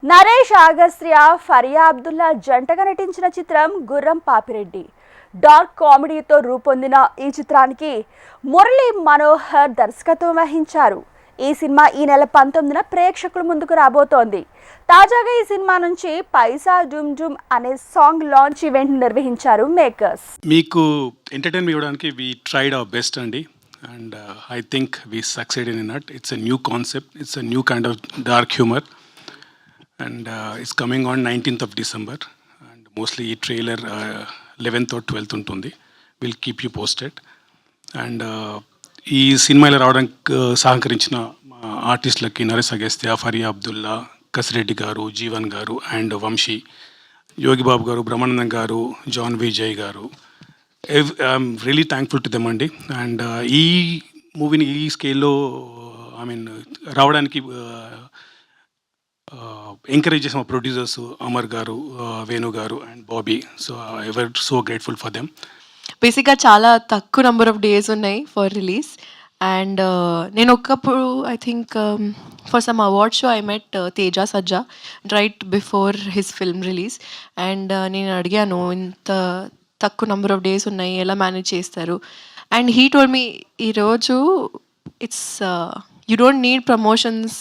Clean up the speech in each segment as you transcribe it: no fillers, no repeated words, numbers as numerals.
నరేష్ అగస్త్య ఫరియా అబ్దుల్లా జంటగా నటించిన చిత్రం గుర్రం పాపిరెడ్డి. డార్క్ కామెడీతో రూపొందిన ఈ చిత్రానికి మురళీ మనోహర్ దర్శకత్వం వహించారు. ఈ సినిమా ఈ నెల 19న ప్రేక్షకుల ముందుకు రాబోతోంది. తాజాగా ఈ సినిమా నుంచి పైసా డుమ్ డుమ్ అనే సాంగ్ లాంచ్ ఈవెంట్ నిర్వహించారు మేకర్స్. మీకు ఎంటర్టైన్మెంట్ ఇవ్వడానికి వి ట్రైడ్ అవర్ బెస్ట్ అండి, and I think we succeeded in it. It's a new concept, it's a new kind of dark humour, and it's coming on 19th of December, and mostly ee trailer 11th or 12th untundi. We'll keep you posted. And ee cinema la ravadaniki sahakarinchina artistlaki Naresh Agastya, Fariya Abdullah, Kasireddy garu, Jeevan garu, and Vamshi, Yogi Babu garu, Brahmanandam garu, John Vijay garu. I'm really thankful to them andi. And ee movie ni ee scale lo ravadaniki encourage చేసిన producers Amar గారు, వేణు గారు and Bobby. So ever so grateful for them. బేసిక్గా చాలా తక్కువ number of days ఉన్నాయి for release. And నేను ఒకప్పుడు I think for some award show I met Teja Sajja right before his film release. And నేను అడిగాను, ఇంత తక్కువ నెంబర్ ఆఫ్ డేస్ ఉన్నాయి, ఎలా మేనేజ్ చేస్తారు? అండ్ హీ టోల్డ్ మీ, ఈరోజు it's you don't need promotions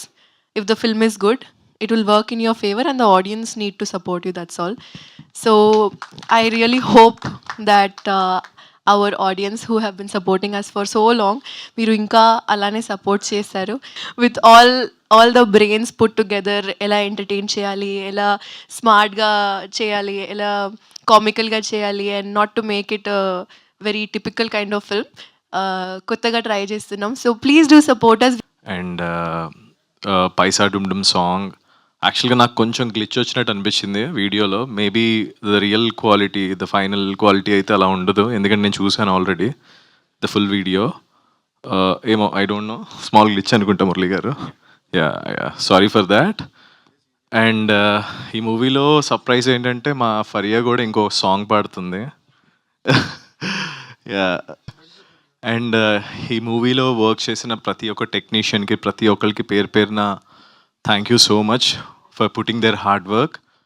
if the film is good. It will work in your favor and the audience need to support you, that's all. So I really hope that our audience who have been supporting us for so long, మీరు ఇంకా అలానే support చేస్తారు. With all the brains put together, ఎలా entertain చేయాలి, ఎలా స్మార్ట్గా చేయాలి, ఎలా కామికల్గా చేయాలి, and not to make it very typical kind of film. కొత్తగా ట్రై చేస్తున్నాం. So please do support us. And పైసా డుమ్ డుమ్ సాంగ్ యాక్చువల్గా నాకు కొంచెం గ్లిచ్ వచ్చినట్టు అనిపించింది వీడియోలో. Maybe the real quality, the final quality అయితే అలా ఉండదు, ఎందుకంటే నేను చూశాను ఆల్రెడీ ద ఫుల్ వీడియో. ఏమో I don't no, small glitch అనుకుంటా మురళి గారు. Yeah sorry for that. And ఈ మూవీలో సర్ప్రైజ్ ఏంటంటే మా ఫరియా కూడా ఇంకో సాంగ్ పాడుతుంది. యా. అండ్ ఈ మూవీలో వర్క్ చేసిన ప్రతి ఒక్క టెక్నీషియన్కి, ప్రతి ఒక్కరికి పేరున thank you so much for putting there hard work.